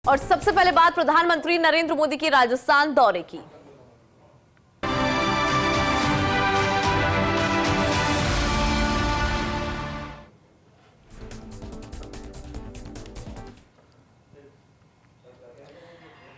और सबसे पहले बात प्रधानमंत्री नरेंद्र मोदी की राजस्थान दौरे की।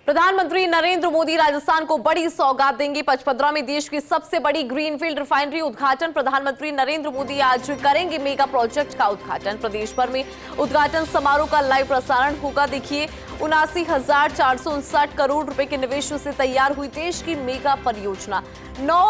प्रधानमंत्री नरेंद्र मोदी राजस्थान को बड़ी सौगात देंगे। पचपदरा में देश की सबसे बड़ी ग्रीनफील्ड रिफाइनरी उद्घाटन। प्रधानमंत्री नरेंद्र मोदी आज करेंगे मेगा प्रोजेक्ट का उद्घाटन। प्रदेश भर में उद्घाटन समारोह का लाइव प्रसारण होगा। देखिए 79,459 करोड़ रुपए के निवेश से तैयार हुई देश की मेगा परियोजना। 9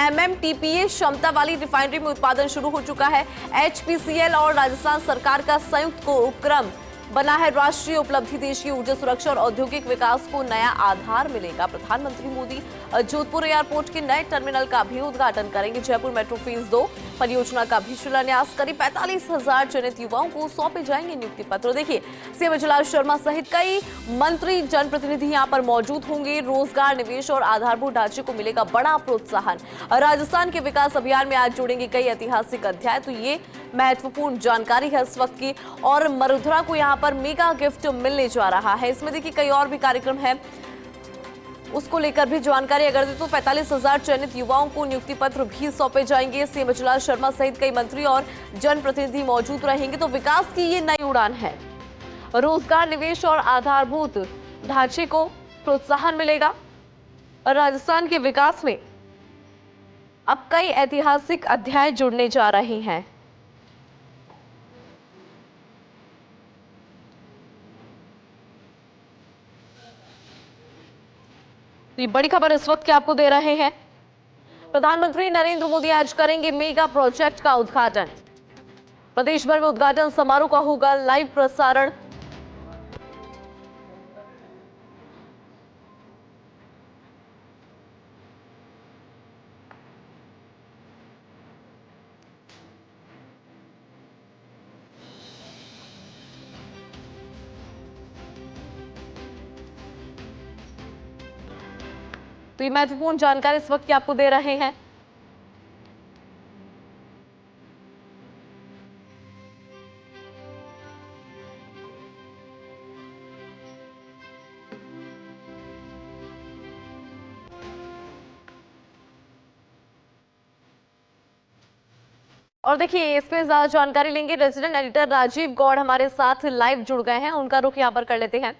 MMTPA क्षमता वाली रिफाइनरी में उत्पादन शुरू हो चुका है। HPCL और राजस्थान सरकार का संयुक्त को उपक्रम बना है राष्ट्रीय उपलब्धि। देश की ऊर्जा सुरक्षा और औद्योगिक विकास को नया आधार मिलेगा। प्रधानमंत्री मोदी जोधपुर एयरपोर्ट के नए टर्मिनल का भी उद्घाटन करेंगे। जयपुर मेट्रो फेज 2 परियोजना का भी शिलान्यास। करीब 45,000 चयनित युवाओं को सौंपे जाएंगे नियुक्ति पत्र। देखिए सीएम विजय शर्मा सहित कई मंत्री जनप्रतिनिधि यहां पर मौजूद होंगे। रोजगार, निवेश और आधारभूत ढांचे को मिलेगा बड़ा प्रोत्साहन। राजस्थान के विकास अभियान में आज जुड़ेंगे कई ऐतिहासिक अध्याय। तो ये महत्वपूर्ण जानकारी है इस वक्त की। और मरुधरा को यहाँ पर मेगा गिफ्ट मिलने जा रहा है। इसमें देखिए कई और भी कार्यक्रम है, उसको लेकर भी जानकारी अगर दे तो 45,000 चयनित युवाओं को नियुक्ति पत्र भी सौंपे जाएंगे। सीएम विजय शर्मा सहित कई मंत्री और जनप्रतिनिधि मौजूद रहेंगे। तो विकास की ये नई उड़ान है। रोजगार, निवेश और आधारभूत ढांचे को प्रोत्साहन मिलेगा। और राजस्थान के विकास में अब कई ऐतिहासिक अध्याय जुड़ने जा रहे हैं। ये बड़ी खबर इस वक्त के आपको दे रहे हैं। प्रधानमंत्री नरेंद्र मोदी आज करेंगे मेगा प्रोजेक्ट का उद्घाटन। प्रदेश भर में उद्घाटन समारोह का होगा लाइव प्रसारण। तो ये महत्वपूर्ण जानकारी इस वक्त आपको दे रहे हैं। और देखिए इसमें ज्यादा जानकारी लेंगे। रेजिडेंट एडिटर राजीव गौड़ हमारे साथ लाइव जुड़ गए हैं, उनका रुख यहाँ पर कर लेते हैं।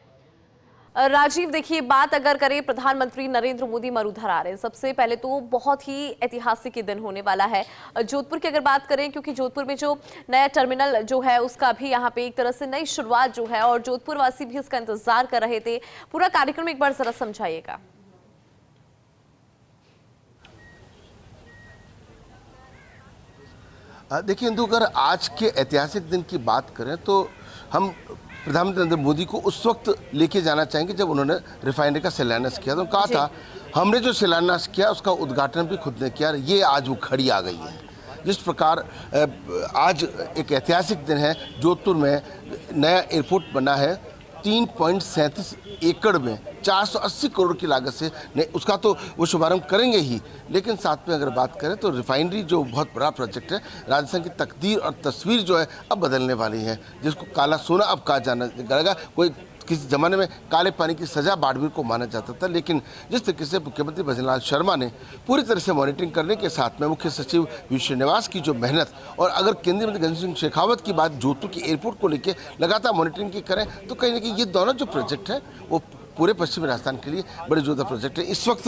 राजीव, देखिए बात अगर करें प्रधानमंत्री नरेंद्र मोदी मरुधर आ रहे हैं, सबसे पहले तो बहुत ही ऐतिहासिक दिन होने वाला है। जोधपुर की अगर बात करें, क्योंकि जोधपुर में जो नया टर्मिनल जो है उसका भी यहाँ पे एक तरह से नई शुरुआत जो है, और जोधपुर वासी भी इसका इंतजार कर रहे थे। पूरा कार्यक्रम एक बार जरा समझाइएगा। देखिए इंदु, अगर आज के ऐतिहासिक दिन की बात करें तो हम प्रधानमंत्री नरेंद्र मोदी को उस वक्त लेके जाना चाहेंगे जब उन्होंने रिफाइनरी का शिलान्यास किया। तो कहा था हमने जो शिलान्यास किया उसका उद्घाटन भी खुद ने किया। ये आज वो घड़ी आ गई है। जिस प्रकार आज एक ऐतिहासिक दिन है। जोधपुर में नया एयरपोर्ट बना है 3.37 एकड़ में 480 करोड़ की लागत से। उसका तो वो शुभारंभ करेंगे ही, लेकिन साथ में अगर बात करें तो रिफाइनरी जो बहुत बड़ा प्रोजेक्ट है, राजस्थान की तकदीर और तस्वीर जो है अब बदलने वाली है, जिसको काला सोना अब कहा जाना जाएगा। कोई किसी ज़माने में काले पानी की सज़ा बाड़मेर को माना जाता था, लेकिन जिस तरीके से मुख्यमंत्री भजनलाल शर्मा ने पूरी तरह से मॉनिटरिंग करने के साथ में मुख्य सचिव वी श्रीनिवास की जो मेहनत, और अगर केंद्रीय मंत्री गजेंद्र सिंह शेखावत की बात जोधपुर की एयरपोर्ट को लेकर लगातार मॉनिटरिंग की करें, तो कहीं ना कहीं ये दोनों जो प्रोजेक्ट है वो पूरे पश्चिमी राजस्थान के लिए बड़े जोरदार प्रोजेक्ट है। इस वक्त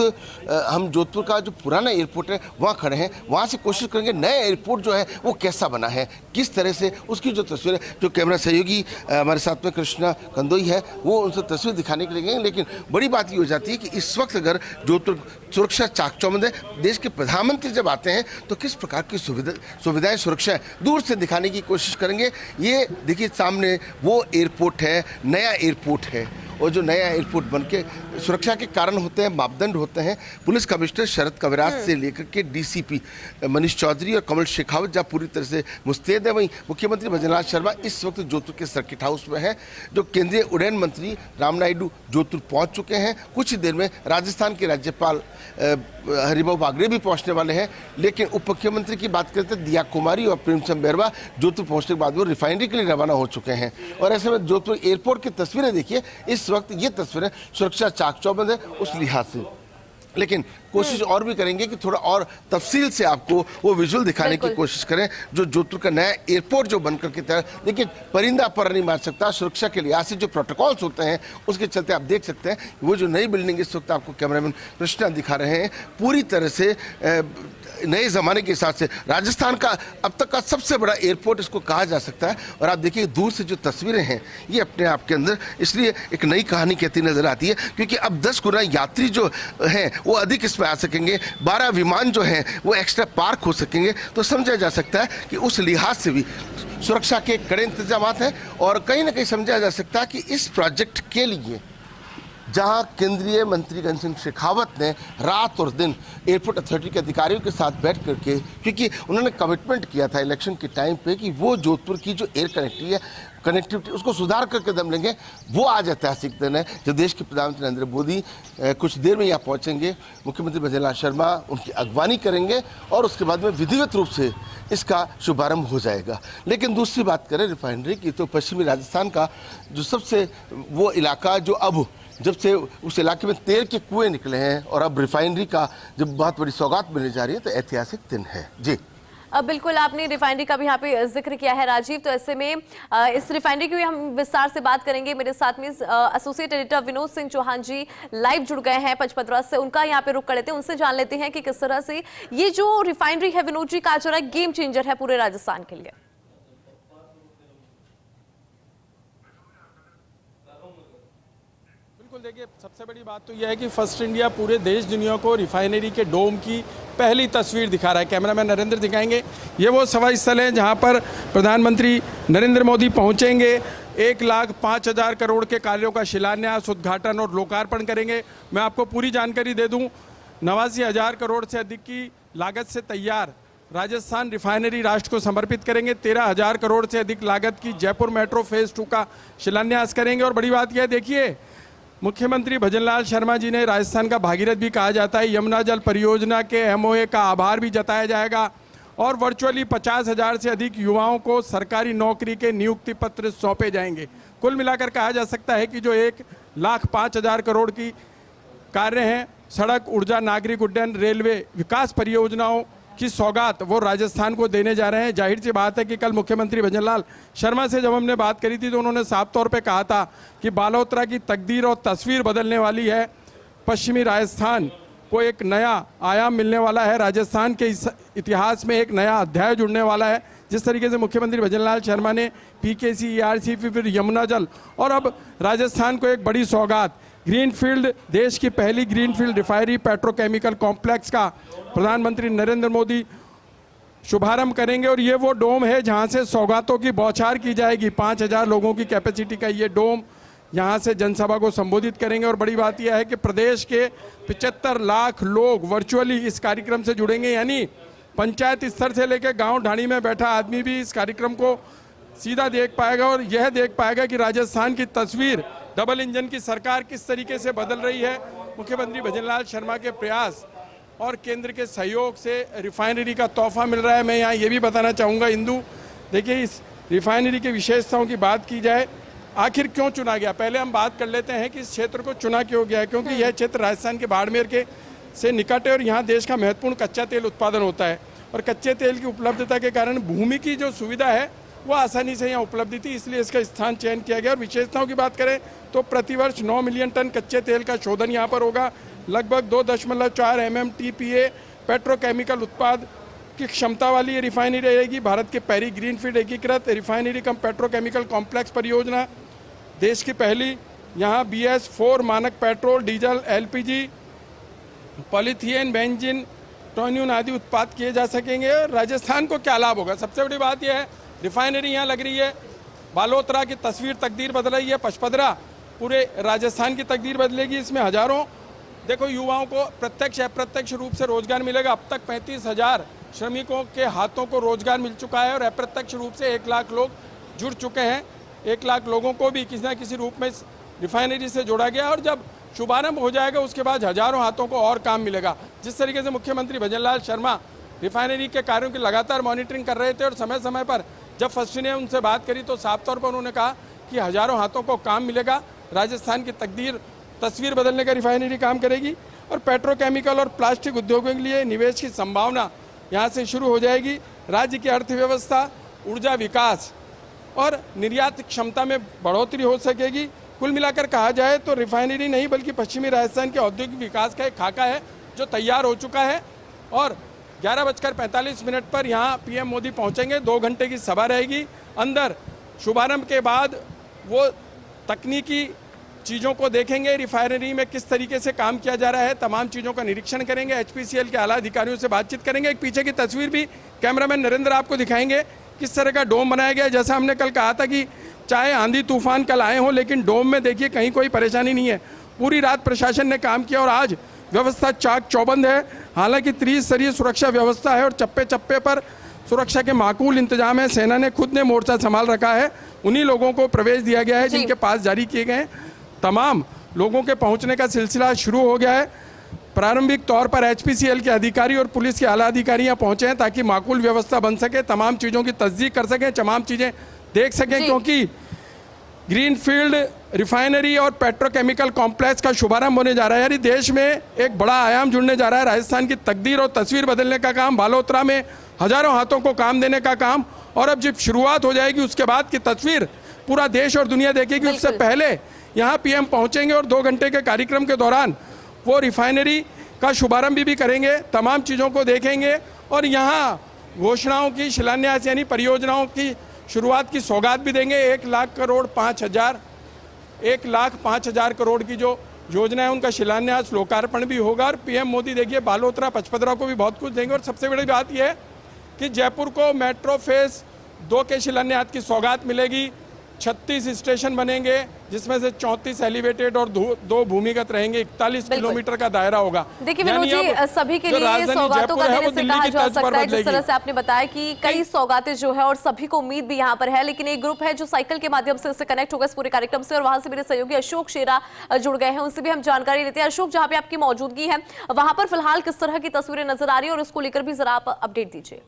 हम जोधपुर का जो पुराना एयरपोर्ट है वहाँ खड़े हैं। वहाँ से कोशिश करेंगे नया एयरपोर्ट जो है वो कैसा बना है, किस तरह से उसकी जो तस्वीर है, जो कैमरा सहयोगी हमारे साथ में कृष्णा कंदोई है वो उनसे तस्वीर दिखाने के लिए गए। लेकिन बड़ी बात ये हो जाती है कि इस वक्त अगर जोधपुर सुरक्षा चाक चौबंद है, देश के प्रधानमंत्री जब आते हैं तो किस प्रकार की सुविधाएं, सुरक्षा दूर से दिखाने की कोशिश करेंगे। ये देखिए सामने वो एयरपोर्ट है, नया एयरपोर्ट है, और जो नया एयरपोर्ट बनके सुरक्षा के कारण होते हैं, मापदंड होते हैं। पुलिस कमिश्नर शरद कविराज से लेकर के डीसीपी मनीष चौधरी और कमल शेखावत जहाँ पूरी तरह से मुस्तैद है, वहीं मुख्यमंत्री भजनलाल शर्मा इस वक्त जोधपुर के सर्किट हाउस में है। जो केंद्रीय उड्डयन मंत्री राम नायडू जोधपुर पहुँच चुके हैं। कुछ ही देर में राजस्थान के राज्यपाल हरिभाऊ बागड़े भी पहुंचने वाले हैं। लेकिन उप मुख्यमंत्री की बात करते हैं, दिया कुमारी और प्रेमचंद बैरवा जोधपुर पहुंचने के बाद वो रिफाइनरी के लिए रवाना हो चुके हैं। और ऐसे में जोधपुर एयरपोर्ट की तस्वीरें देखिए, इस वक्त ये तस्वीरें सुरक्षा चाक चौबंद है उस लिहाज से। लेकिन कोशिश और भी करेंगे कि थोड़ा और तफसील से आपको वो विजुअल दिखाने की कोशिश करें जो जोधपुर का नया एयरपोर्ट जो बनकर के तैयार। देखिए, परिंदा पर नहीं मार सकता, सुरक्षा के लिहाज से जो प्रोटोकॉल्स होते हैं उसके चलते आप देख सकते हैं वो जो नई बिल्डिंग इस वक्त आपको कैमरामैन कृष्णा दिखा रहे हैं, पूरी तरह से नए ज़माने के हिसाब से राजस्थान का अब तक का सबसे बड़ा एयरपोर्ट इसको कहा जा सकता है। और आप देखिए दूर से जो तस्वीरें हैं ये अपने आप के अंदर इसलिए एक नई कहानी कहती नजर आती है, क्योंकि अब 10 गुना यात्री जो हैं वो अधिक इसमें आ सकेंगे, 12 विमान जो हैं वो एक्स्ट्रा पार्क हो सकेंगे। तो समझा जा सकता है कि उस लिहाज से भी सुरक्षा के कड़े इंतजाम हैं। और कहीं ना कहीं समझा जा सकता है कि इस प्रोजेक्ट के लिए जहां केंद्रीय मंत्री गजेंद्र सिंह शेखावत ने रात और दिन एयरपोर्ट अथॉरिटी के अधिकारियों के साथ बैठ करके, क्योंकि उन्होंने कमिटमेंट किया था इलेक्शन के टाइम पे कि वो जोधपुर की जो एयर कनेक्टिविटी उसको सुधार करके दम लेंगे, वो आज ऐतिहासिक दिन है जब देश के प्रधानमंत्री नरेंद्र मोदी कुछ देर में यहाँ पहुँचेंगे। मुख्यमंत्री भजनलाल शर्मा उनकी अगवानी करेंगे और उसके बाद में विधिवत रूप से इसका शुभारंभ हो जाएगा। लेकिन दूसरी बात करें रिफाइनरी की, तो पश्चिमी राजस्थान का जो सबसे वो इलाका जो अब जब से उस इलाके में तेल के कुएं निकले हैं और अब रिफाइनरी का जब बहुत बड़ी सौगात मिलने जा रही है, तो ऐतिहासिक दिन है जी। अब बिल्कुल आपने रिफाइनरी का भी यहाँ पे जिक्र किया है राजीव, तो ऐसे में इस रिफाइनरी की भी हम विस्तार से बात करेंगे। मेरे साथ में एसोसिएट एडिटर विनोद सिंह चौहान जी लाइव जुड़ गए हैं पचपदरा से, उनका यहाँ पे रुक कर लेते हैं, उनसे जान लेते हैं कि किस तरह से ये जो रिफाइनरी है विनोद जी का जो है गेम चेंजर है पूरे राजस्थान के लिए। बिल्कुल, देखिए सबसे बड़ी बात तो यह है कि फर्स्ट इंडिया पूरे देश दुनिया को रिफाइनरी के डोम की पहली तस्वीर दिखा रहा है। कैमरामैन नरेंद्र दिखाएंगे। ये वो सभा स्थल है जहां पर प्रधानमंत्री नरेंद्र मोदी पहुंचेंगे, 1,05,000 करोड़ के कार्यों का शिलान्यास, उद्घाटन और लोकार्पण करेंगे। मैं आपको पूरी जानकारी दे दूं, 89,000 करोड़ से अधिक की लागत से तैयार राजस्थान रिफाइनरी राष्ट्र को समर्पित करेंगे। 13,000 करोड़ से अधिक लागत की जयपुर मेट्रो फेज 2 का शिलान्यास करेंगे। और बड़ी बात यह है, देखिए मुख्यमंत्री भजनलाल शर्मा जी ने राजस्थान का भागीरथ भी कहा जाता है, यमुना जल परियोजना के एमओए का आभार भी जताया जाएगा। और वर्चुअली 50,000 से अधिक युवाओं को सरकारी नौकरी के नियुक्ति पत्र सौंपे जाएंगे। कुल मिलाकर कहा जा सकता है कि जो 1,05,000 करोड़ की कार्य हैं, सड़क, ऊर्जा, नागरिक उड्डयन, रेलवे, विकास परियोजनाओं की सौगात वो राजस्थान को देने जा रहे हैं। जाहिर सी बात है कि कल मुख्यमंत्री भजनलाल शर्मा से जब हमने बात करी थी तो उन्होंने साफ तौर पे कहा था कि बालोतरा की तकदीर और तस्वीर बदलने वाली है। पश्चिमी राजस्थान को एक नया आयाम मिलने वाला है, राजस्थान के इतिहास में एक नया अध्याय जुड़ने वाला है। जिस तरीके से मुख्यमंत्री भजनलाल शर्मा ने पीकेसी, ईआरसी, फिर यमुना जल और अब राजस्थान को एक बड़ी सौगात ग्रीनफील्ड, देश की पहली ग्रीनफील्ड रिफाइनरी पेट्रोकेमिकल कॉम्प्लेक्स का प्रधानमंत्री नरेंद्र मोदी शुभारंभ करेंगे। और ये वो डोम है जहां से सौगातों की बौछार की जाएगी। 5,000 लोगों की कैपेसिटी का ये डोम, यहां से जनसभा को संबोधित करेंगे। और बड़ी बात यह है कि प्रदेश के 75 लाख लोग वर्चुअली इस कार्यक्रम से जुड़ेंगे, यानी पंचायत स्तर से लेकर गांव ढाणी में बैठा आदमी भी इस कार्यक्रम को सीधा देख पाएगा और यह देख पाएगा कि राजस्थान की तस्वीर डबल इंजन की सरकार किस तरीके से बदल रही है। मुख्यमंत्री भजनलाल शर्मा के प्रयास और केंद्र के सहयोग से रिफाइनरी का तोहफा मिल रहा है। मैं यहाँ ये भी बताना चाहूँगा इंदु, देखिए इस रिफाइनरी की विशेषताओं की बात की जाए, आखिर क्यों चुना गया, पहले हम बात कर लेते हैं कि इस क्षेत्र को चुना क्यों गया है। क्योंकि यह क्षेत्र राजस्थान के बाड़मेर के से निकट है और यहाँ देश का महत्वपूर्ण कच्चा तेल उत्पादन होता है। और कच्चे तेल की उपलब्धता के कारण भूमि की जो सुविधा है वो आसानी से यहाँ उपलब्ध थी, इसलिए इसका स्थान चयन किया गया। और विशेषताओं की बात करें तो प्रतिवर्ष 9 मिलियन टन कच्चे तेल का शोधन यहाँ पर होगा। लगभग 2.4 MMTPA पेट्रोकेमिकल उत्पाद की क्षमता वाली ये रिफाइनरी रहेगी। भारत की पहली ग्रीनफील्ड एकीकृत रिफाइनरी कम पेट्रोकेमिकल कॉम्प्लेक्स परियोजना, देश की पहली। यहाँ BS4 मानक पेट्रोल, डीजल, LPG, पॉलीथियन, बेंजीन, टोन्यून आदि उत्पाद किए जा सकेंगे। राजस्थान को क्या लाभ होगा, सबसे बड़ी बात यह है रिफाइनरी यहाँ लग रही है, बालोतरा की तस्वीर तकदीर बदल रही है, पचपदरा पूरे राजस्थान की तकदीर बदलेगी। इसमें हजारों देखो युवाओं को प्रत्यक्ष अप्रत्यक्ष रूप से रोजगार मिलेगा। अब तक 35,000 श्रमिकों के हाथों को रोजगार मिल चुका है और अप्रत्यक्ष रूप से 1 लाख लोग जुड़ चुके हैं। 1 लाख लोगों को भी किसी न किसी रूप में रिफाइनरी से जोड़ा गया। और जब शुभारंभ हो जाएगा उसके बाद हजारों हाथों को और काम मिलेगा। जिस तरीके से मुख्यमंत्री भजनलाल शर्मा रिफाइनरी के कार्यों की लगातार मॉनिटरिंग कर रहे थे और समय समय पर जब फर्स्ट ने उनसे बात करी तो साफ तौर पर उन्होंने कहा कि हजारों हाथों को काम मिलेगा, राजस्थान की तस्वीर बदलने का रिफाइनरी काम करेगी और पेट्रोकेमिकल और प्लास्टिक उद्योगों के लिए निवेश की संभावना यहाँ से शुरू हो जाएगी। राज्य की अर्थव्यवस्था, ऊर्जा विकास और निर्यात क्षमता में बढ़ोतरी हो सकेगी। कुल मिलाकर कहा जाए तो रिफाइनरी नहीं बल्कि पश्चिमी राजस्थान के औद्योगिक विकास का एक खाका है जो तैयार हो चुका है और 11:45 पर यहाँ पीएम मोदी पहुँचेंगे। 2 घंटे की सभा रहेगी। अंदर शुभारंभ के बाद वो तकनीकी चीज़ों को देखेंगे, रिफाइनरी में किस तरीके से काम किया जा रहा है, तमाम चीज़ों का निरीक्षण करेंगे, एचपीसीएल के आला अधिकारियों से बातचीत करेंगे। एक पीछे की तस्वीर भी कैमरामैन नरेंद्र आपको दिखाएंगे किस तरह का डोम बनाया गया है। जैसा हमने कल कहा था कि चाहे आंधी तूफान कल आए हों लेकिन डोम में देखिए कहीं कोई परेशानी नहीं है। पूरी रात प्रशासन ने काम किया और आज व्यवस्था चाक चौबंद है। हालांकि त्रिस्तरीय सुरक्षा व्यवस्था है और चप्पे चप्पे पर सुरक्षा के माकूल इंतजाम है। सेना ने खुद ने मोर्चा संभाल रखा है। उन्हीं लोगों को प्रवेश दिया गया है जिनके पास जारी किए गए तमाम लोगों के पहुंचने का सिलसिला शुरू हो गया है। प्रारंभिक तौर पर एचपीसीएल के अधिकारी और पुलिस के आला अधिकारी यहाँ पहुंचे हैं ताकि माकूल व्यवस्था बन सके, तमाम चीज़ों की तस्दीक कर सकें, तमाम चीज़ें देख सकें, क्योंकि ग्रीनफील्ड रिफाइनरी और पेट्रोकेमिकल कॉम्प्लेक्स का शुभारंभ होने जा रहा है। यानी देश में एक बड़ा आयाम जुड़ने जा रहा है। राजस्थान की तकदीर और तस्वीर बदलने का काम, बालोतरा में हजारों हाथों को काम देने का काम, और अब जब शुरुआत हो जाएगी उसके बाद की तस्वीर पूरा देश और दुनिया देखेगी। उससे पहले यहाँ पीएम पहुँचेंगे और 2 घंटे के कार्यक्रम के दौरान वो रिफाइनरी का शुभारंभ भी करेंगे, तमाम चीज़ों को देखेंगे और यहाँ घोषणाओं की शिलान्यास यानी परियोजनाओं की शुरुआत की सौगात भी देंगे। 1,05,000 करोड़ की जो योजना है उनका शिलान्यास लोकार्पण भी होगा। और पीएम मोदी देखिए बालोतरा पचपदरा को भी बहुत कुछ देंगे। और सबसे बड़ी बात यह है कि जयपुर को मेट्रो फेज 2 के शिलान्यास की सौगात मिलेगी। 36 स्टेशन बनेंगे जिसमें से 34 एलिवेटेड और 2 भूमिगत रहेंगे। 41 किलोमीटर का दायरा होगा। देखिए विनोद जी, सभी के लिए सौगातों का देने से कहा जा सकता है। जिस तरह से आपने बताया कि कई सौगातें जो है और सभी को उम्मीद भी यहाँ पर है, लेकिन एक ग्रुप है जो साइकिल के माध्यम से इससे कनेक्ट होगा इस पूरे कार्यक्रम से, और वहां से मेरे सहयोगी अशोक शेरा जुड़ गए हैं, उनसे भी हम जानकारी लेते हैं। अशोक, जहाँ पे आपकी मौजूदगी है वहां पर फिलहाल किस तरह की तस्वीरें नजर आ रही है और उसको लेकर भी जरा आप अपडेट दीजिए।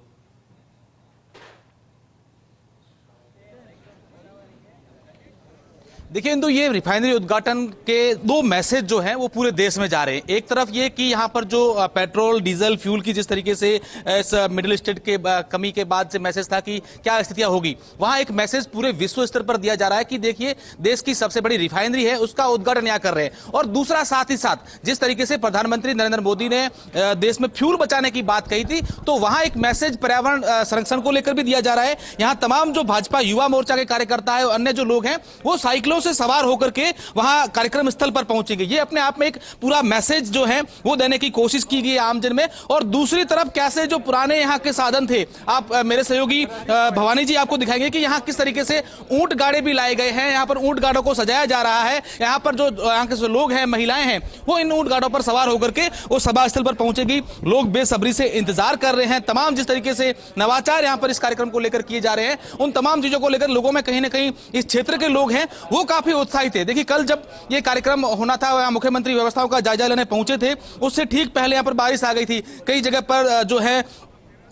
देखिए इंदु, ये रिफाइनरी उद्घाटन के 2 मैसेज जो हैं वो पूरे देश में जा रहे हैं। एक तरफ ये कि यहाँ पर जो पेट्रोल डीजल फ्यूल की जिस तरीके से इस मिडिल ईस्ट के कमी के बाद से मैसेज था कि क्या स्थितियां होगी, वहाँ एक मैसेज पूरे विश्व स्तर पर दिया जा रहा है कि देखिए देश की सबसे बड़ी रिफाइनरी है उसका उद्घाटन यहाँ कर रहे हैं। और दूसरा साथ ही साथ जिस तरीके से प्रधानमंत्री नरेंद्र मोदी ने देश में फ्यूल बचाने की बात कही थी तो वहाँ एक मैसेज पर्यावरण संरक्षण को लेकर भी दिया जा रहा है। यहाँ तमाम जो भाजपा युवा मोर्चा के कार्यकर्ता है और अन्य जो लोग हैं वो साइकिलों से सवार होकर के वहां कार्यक्रम स्थल पर पहुंचेंगे। ये अपने आप में एक पूरा मैसेज जो है वो देने की कोशिश की गई आमजन में। और दूसरी तरफ कैसे जो पुराने यहाँ के साधन थे, आप मेरे सहयोगी भवानी जी आपको दिखाएंगे कि यहाँ किस तरीके से ऊंट गाड़े भी लाए गए हैं। यहाँ पर ऊंट गाड़ों को सजाया जा रहा है। यहाँ पर जो यहाँ के लोग हैं, महिलाएं हैं, वो इन ऊंट गाड़ों पर सवार होकर के वो सभा स्थल पर पहुंचेगी। लोग बेसब्री से इंतजार कर रहे हैं। तमाम जिस तरीके से नवाचार यहाँ पर इस कार्यक्रम को लेकर किए जा रहे हैं, उन तमाम चीजों को लेकर लोगों में कहीं ना कहीं इस क्षेत्र के लोग हैं वो काफी उत्साहित है। देखिए कल जब ये कार्यक्रम होना था, यहाँ मुख्यमंत्री व्यवस्थाओं का जायजा लेने पहुंचे थे, उससे ठीक पहले यहाँ पर बारिश आ गई थी। कई जगह पर जो है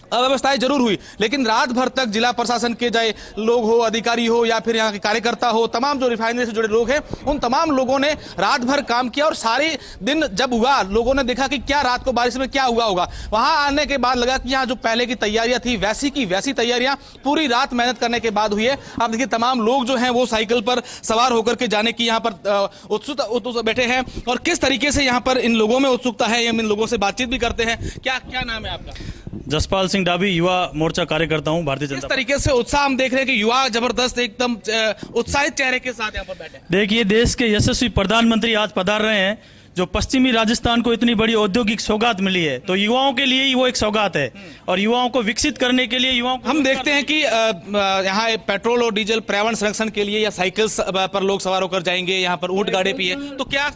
अव्यवस्थाएं जरूर हुई, लेकिन रात भर तक जिला प्रशासन के चाहे लोग हो, अधिकारी हो या फिर यहाँ के कार्यकर्ता हो, तमाम जो रिफाइनरी से जुड़े लोग हैं, उन तमाम लोगों ने रात भर काम किया। और सारे दिन जब हुआ, लोगों ने देखा कि क्या रात को बारिश में क्या हुआ होगा। वहां आने के बाद लगा कि यहाँ जो पहले की तैयारियां थी वैसी की वैसी तैयारियां पूरी रात मेहनत करने के बाद हुई है। अब देखिए तमाम लोग जो हैं वो साइकिल पर सवार होकर के जाने की यहाँ पर उत्सुक बैठे हैं। और किस तरीके से यहाँ पर इन लोगों में उत्सुकता है, हम इन लोगों से बातचीत भी करते हैं। क्या नाम है आपका? जसपाल सिंह डाबी, युवा मोर्चा कार्यकर्ता हूं, भारतीय जनता। किस तरीके से उत्साह हम देख रहे हैं कि युवा जबरदस्त एकदम उत्साहित चेहरे के साथ यहाँ पर बैठे हैं। देखिए देश के यशस्वी प्रधानमंत्री आज पधार रहे हैं। जो पश्चिमी राजस्थान को इतनी बड़ी औद्योगिक सौगात मिली है, तो युवाओं के लिए ही वो एक सौगात है। और युवाओं को विकसित करने के लिए युवाओं हम देखते हैं कि यहाँ पेट्रोल और डीजल पर्यावरण संरक्षण के लिए या साइकिल पर लोग सवार होकर जाएंगे, यहाँ पर ऊंट गाड़े भी है, तो क्या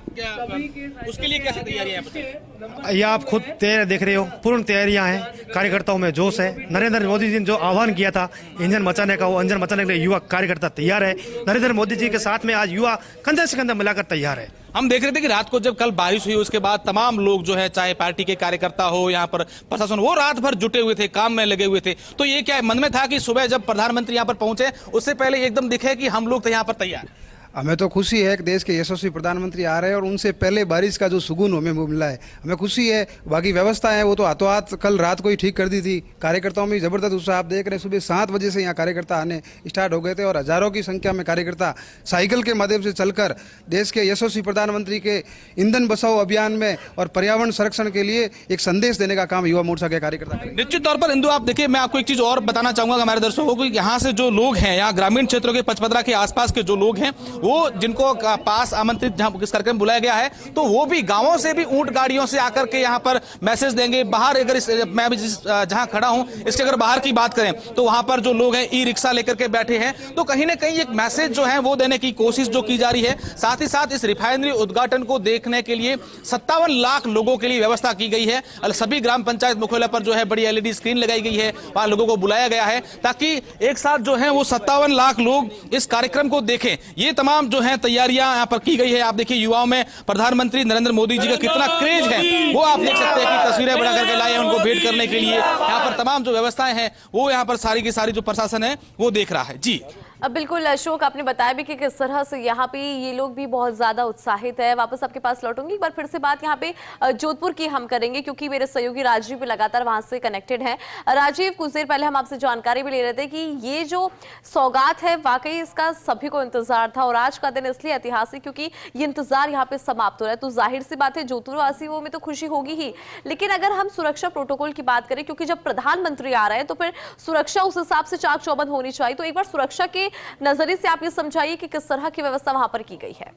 उसके लिए कैसी तैयारियां हैं? ये आप खुद तैयारी देख रहे हो, पूर्ण तैयारियां हैं, कार्यकर्ताओं में जोश है। नरेंद्र मोदी जी ने जो आह्वान किया था इंजन मचाने का, वो इंजन मचाने के लिए युवा कार्यकर्ता तैयार है। नरेंद्र मोदी जी के साथ में आज युवा कंधे से कंधा मिलाकर तैयार है। हम देख रहे थे कि रात को जब कल बारिश हुई उसके बाद तमाम लोग जो है चाहे पार्टी के कार्यकर्ता हो यहाँ पर प्रशासन, वो रात भर जुटे हुए थे, काम में लगे हुए थे। तो ये क्या मन में था कि सुबह जब प्रधानमंत्री यहाँ पर पहुंचे उससे पहले एकदम दिखे कि हम लोग तो यहाँ पर तैयार। हमें तो खुशी है कि देश के यशस्वी प्रधानमंत्री आ रहे हैं और उनसे पहले बारिश का जो सुकून हमें मिला है, हमें खुशी है। बाकी व्यवस्था है वो तो हाथों हाथ कल रात को ही ठीक कर दी थी। कार्यकर्ताओं में जबरदस्त उत्साह आप देख रहे हैं। सुबह 7 बजे से यहाँ कार्यकर्ता आने स्टार्ट हो गए थे और हजारों की संख्या में कार्यकर्ता साइकिल के माध्यम से चलकर देश के यशस्वी प्रधानमंत्री के ईंधन बचाओ अभियान में और पर्यावरण संरक्षण के लिए एक संदेश देने का काम युवा मोर्चा के कार्यकर्ता करेंगे। निश्चित तौर पर इंदु, आप देखिए, मैं आपको एक चीज और बताना चाहूंगा हमारे दर्शकों को, यहाँ से जो लोग हैं, यहाँ ग्रामीण क्षेत्रों के पचपदरा के आसपास के जो लोग हैं, वो जिनको पास आमंत्रित जहां इस कार्यक्रम बुलाया गया है, तो वो भी गांवों से भी ऊंट गाड़ियों से आकर के यहां पर मैसेज देंगे। बाहर अगर मैं भी जहां खड़ा हूं इसके अगर बाहर की बात करें तो वहां पर जो लोग हैं ई रिक्शा लेकर के बैठे हैं, तो कहीं ना कहीं एक मैसेज जो है वो देने की कोशिश जो की जा रही है। साथ ही साथ इस रिफाइनरी उद्घाटन को देखने के लिए 57 लाख लोगों के लिए व्यवस्था की गई है। सभी ग्राम पंचायत मुख्यालय पर जो है बड़ी LED स्क्रीन लगाई गई है, वहां लोगों को बुलाया गया है ताकि एक साथ जो है वो 57 लाख लोग इस कार्यक्रम को देखें। ये तमाम जो है तैयारियां यहां पर की गई है। आप देखिए युवाओं में प्रधानमंत्री नरेंद्र मोदी जी का कितना क्रेज है, वो आप देख सकते हैं कि तस्वीरें बना करके लाए हैं उनको भेंट करने के लिए। यहां पर तमाम जो व्यवस्थाएं हैं वो यहां पर सारी की सारी जो प्रशासन है वो देख रहा है। जी बिल्कुल अशोक, आपने बताया भी कि किस तरह से यहाँ पे ये लोग भी बहुत ज्यादा उत्साहित है। वापस आपके पास लौटूंगी, एक बार फिर से बात यहाँ पे जोधपुर की हम करेंगे क्योंकि मेरे सहयोगी राजीव भी लगातार वहां से कनेक्टेड है। राजीव, कुछ देर पहले हम आपसे जानकारी भी ले रहे थे कि ये जो सौगात है वाकई इसका सभी को इंतजार था और आज का दिन इसलिए ऐतिहासिक क्योंकि ये इंतजार यहाँ पे समाप्त हो रहा है। तो जाहिर सी बात है जोधपुर वासियों में तो खुशी होगी ही, लेकिन अगर हम सुरक्षा प्रोटोकॉल की बात करें, क्योंकि जब प्रधानमंत्री आ रहे हैं तो फिर सुरक्षा उस हिसाब से चाक चौबंद होनी चाहिए। तो एक बार सुरक्षा के नजरिए से आप ये समझाइए कि किस तरह की व्यवस्था वहां पर की गई है।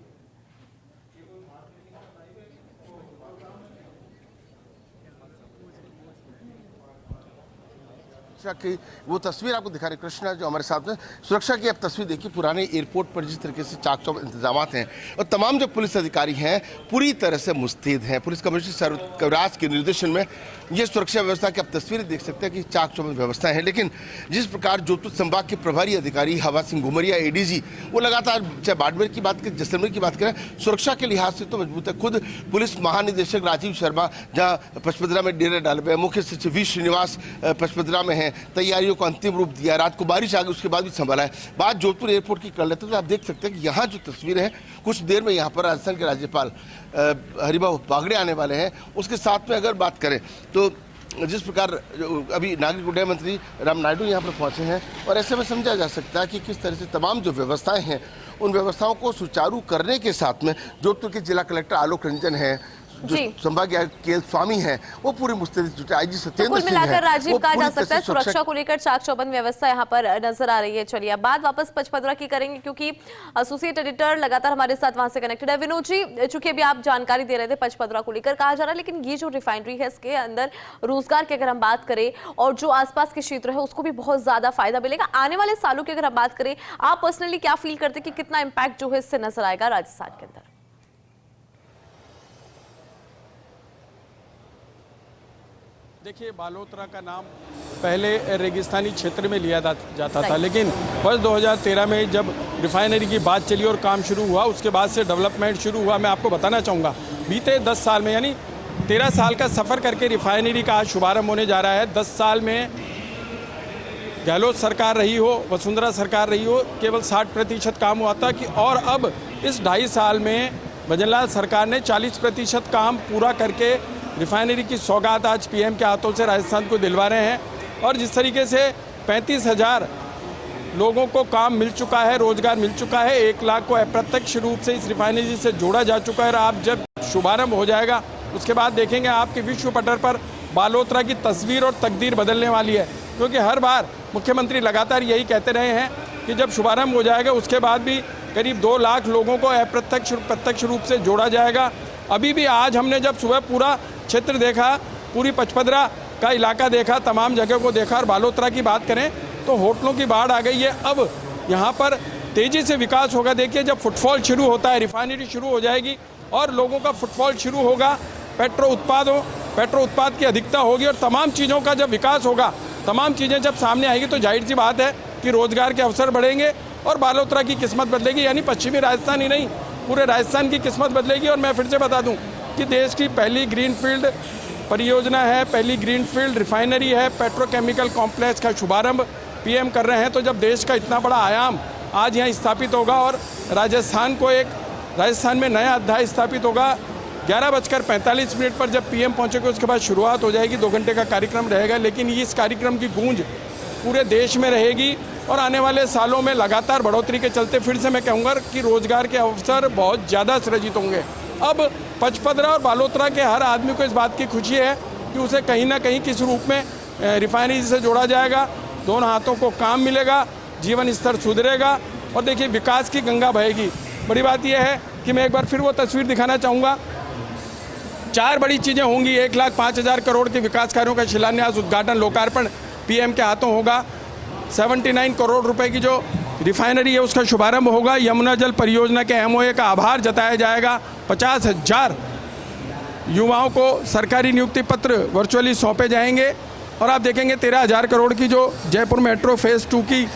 की वो तस्वीर आपको दिखा रहे कृष्णा जो हमारे साथ में सुरक्षा की आप तस्वीर देखिए। पुराने एयरपोर्ट पर जिस तरीके से चाक चौबंद इंतजाम हैं और तमाम जो पुलिस अधिकारी हैं पूरी तरह से मुस्तैद हैं। पुलिस कमिश्नर कविराज के निर्देशन में ये सुरक्षा व्यवस्था की आप तस्वीरें देख सकते हैं कि चाक चौबंद व्यवस्था है। लेकिन जिस प्रकार जोधपुर संभाग के प्रभारी अधिकारी हवा सिंह घुमरिया ADG वो लगातार चाहे बाड़मेर की बात करें, जैसलमेर की बात करें, सुरक्षा के लिहाज से तो मजबूत है। खुद पुलिस महानिदेशक राजीव शर्मा जहाँ पचपदरा में डेरा डाले हुए, मुख्य सचिव V श्रीनिवास पचपदरा में है, तैयारियों को अंतिम रूप दिया। रात को बारिश आ गई उसके बाद भी संभाला है। बात जोधपुर एयरपोर्ट की कर लेते तो आप देख सकते हैं कि यहाँ जो तस्वीरें हैं, कुछ देर में यहाँ पर राजस्थान के राज्यपाल हरिभाऊ बागड़े आने वाले हैं। उसके साथ में अगर बात करें तो जिस प्रकार अभी नागरिक उड्डयन मंत्री राम नायडू यहाँ पर पहुँचे हैं और ऐसे में समझा जा सकता है कि किस तरह से तमाम जो व्यवस्थाएं हैं उन व्यवस्थाओं को सुचारू करने के साथ में जोधपुर के जिला कलेक्टर आलोक रंजन है, जो संभागीय KL स्वामी हैं, वो पूरे मुस्तैद जुटे। IG सत्येंद्र कुल मिलाकर राजीव कहा जा सकता है सुरक्षा को लेकर चाक चौबंद व्यवस्था यहाँ पर नजर आ रही है। चलिए अब बात वापस पचपदरा की करेंगे क्योंकि एसोसिएट एडिटर लगातार हमारे साथ वहां से कनेक्टेड है। विनोद जी, चूंकि अभी आप जानकारी दे रहे थे पचपदरा को लेकर कहा जा रहा है, लेकिन ये जो रिफाइनरी है इसके अंदर रोजगार की अगर हम बात करें और जो आसपास के क्षेत्र है उसको भी बहुत ज्यादा फायदा मिलेगा। आने वाले सालों की अगर हम बात करें, आप पर्सनली क्या फील करते कि कितना इंपैक्ट जो है इससे नजर आएगा राजस्थान के अंदर? देखिए, बालोतरा का नाम पहले रेगिस्तानी क्षेत्र में लिया जाता था, लेकिन वर्ष 2013 में जब रिफाइनरी की बात चली और काम शुरू हुआ उसके बाद से डेवलपमेंट शुरू हुआ। मैं आपको बताना चाहूँगा बीते 10 साल में, यानी 13 साल का सफ़र करके रिफाइनरी का आज शुभारम्भ होने जा रहा है। 10 साल में गहलोत सरकार रही हो, वसुंधरा सरकार रही हो, केवल 60% काम हुआ था कि और अब इस 2.5 साल में भजनलाल सरकार ने 40% काम पूरा करके रिफाइनरी की सौगात आज PM के हाथों से राजस्थान को दिलवा रहे हैं। और जिस तरीके से 35,000 लोगों को काम मिल चुका है, रोजगार मिल चुका है, 1 लाख को अप्रत्यक्ष रूप से इस रिफाइनरी से जोड़ा जा चुका है। और आप जब शुभारंभ हो जाएगा उसके बाद देखेंगे आपके विश्व पटल पर बालोतरा की तस्वीर और तकदीर बदलने वाली है, क्योंकि हर बार मुख्यमंत्री लगातार यही कहते रहे हैं कि जब शुभारंभ हो जाएगा उसके बाद भी करीब 2 लाख लोगों को अप्रत्यक्ष प्रत्यक्ष रूप से जोड़ा जाएगा। अभी भी आज हमने जब सुबह पूरा क्षेत्र देखा, पूरी पचपदरा का इलाका देखा, तमाम जगह को देखा और बालोतरा की बात करें तो होटलों की बाढ़ आ गई है। अब यहाँ पर तेज़ी से विकास होगा। देखिए, जब फुटफॉल शुरू होता है, रिफाइनरी शुरू हो जाएगी और लोगों का फुटफॉल शुरू होगा, पेट्रो उत्पाद की अधिकता होगी और तमाम चीज़ों का जब विकास होगा, तमाम चीज़ें जब सामने आएगी तो जाहिर सी बात है कि रोजगार के अवसर बढ़ेंगे और बालोतरा की किस्मत बदलेगी। यानी पश्चिमी राजस्थान ही नहीं, पूरे राजस्थान की किस्मत बदलेगी। और मैं फिर से बता दूं कि देश की पहली ग्रीनफील्ड परियोजना है, पहली ग्रीनफील्ड रिफाइनरी है, पेट्रोकेमिकल कॉम्प्लेक्स का शुभारंभ पीएम कर रहे हैं। तो जब देश का इतना बड़ा आयाम आज यहाँ स्थापित होगा और राजस्थान में नया अध्याय स्थापित होगा, 11:45 पर जब पीएम पहुँचेगा उसके बाद शुरुआत हो जाएगी। 2 घंटे का कार्यक्रम रहेगा, लेकिन इस कार्यक्रम की गूंज पूरे देश में रहेगी और आने वाले सालों में लगातार बढ़ोतरी के चलते फिर से मैं कहूँगा कि रोजगार के अवसर बहुत ज़्यादा सृजित होंगे। अब पचपदरा और बालोतरा के हर आदमी को इस बात की खुशी है कि उसे कहीं ना कहीं किस रूप में रिफाइनरी से जोड़ा जाएगा, दोनों हाथों को काम मिलेगा, जीवन स्तर सुधरेगा और देखिए विकास की गंगा बहेगी। बड़ी बात यह है कि मैं एक बार फिर वो तस्वीर दिखाना चाहूँगा। 4 बड़ी चीज़ें होंगी। 1,05,000 करोड़ के विकास कार्यों का शिलान्यास, उद्घाटन, लोकार्पण पीएम के हाथों होगा। 79 करोड़ रुपए की जो रिफाइनरी है उसका शुभारंभ होगा। यमुना जल परियोजना के एमओए का आभार जताया जाएगा। 50,000 युवाओं को सरकारी नियुक्ति पत्र वर्चुअली सौंपे जाएंगे और आप देखेंगे 13,000 करोड़ की जो जयपुर मेट्रो फेज़ 2 की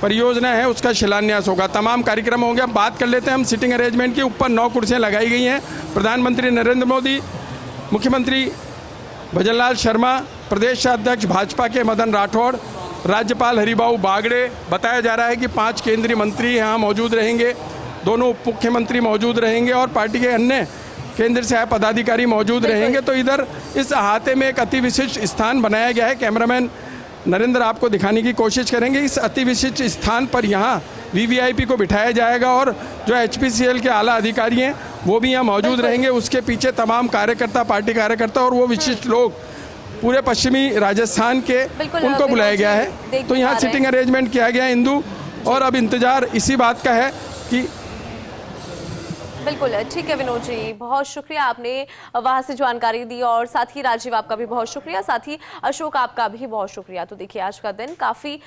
परियोजना है उसका शिलान्यास होगा। तमाम कार्यक्रम होंगे। अब बात कर लेते हैं हम सिटिंग अरेंजमेंट की। ऊपर 9 कुर्सियाँ लगाई गई हैं। प्रधानमंत्री नरेंद्र मोदी, मुख्यमंत्री भजनलाल शर्मा, प्रदेश अध्यक्ष भाजपा के मदन राठौड़, राज्यपाल हरिभाऊ बागड़े। बताया जा रहा है कि 5 केंद्रीय मंत्री यहाँ मौजूद रहेंगे, 2 उप मुख्यमंत्री मौजूद रहेंगे और पार्टी के अन्य केंद्र से आए पदाधिकारी मौजूद रहेंगे। तो इधर इस अहाते में एक अति विशिष्ट स्थान बनाया गया है। कैमरामैन नरेंद्र आपको दिखाने की कोशिश करेंगे। इस अति विशिष्ट स्थान पर यहाँ वीवीआईपी को बिठाया जाएगा और जो एचपीसीएल के आला अधिकारी हैं वो भी यहाँ मौजूद रहेंगे। उसके पीछे तमाम कार्यकर्ता, पार्टी कार्यकर्ता और वो विशिष्ट लोग पूरे पश्चिमी राजस्थान के, उनको बुलाया गया है। तो यहाँ सिटिंग अरेंजमेंट किया गया है इंदु, और अब इंतजार इसी बात का है कि बिल्कुल ठीक है विनोद जी, बहुत शुक्रिया, आपने वहां से जानकारी दी और साथ ही राजीव आपका भी बहुत शुक्रिया, साथ ही अशोक आपका भी बहुत शुक्रिया। तो देखिए आज का दिन काफी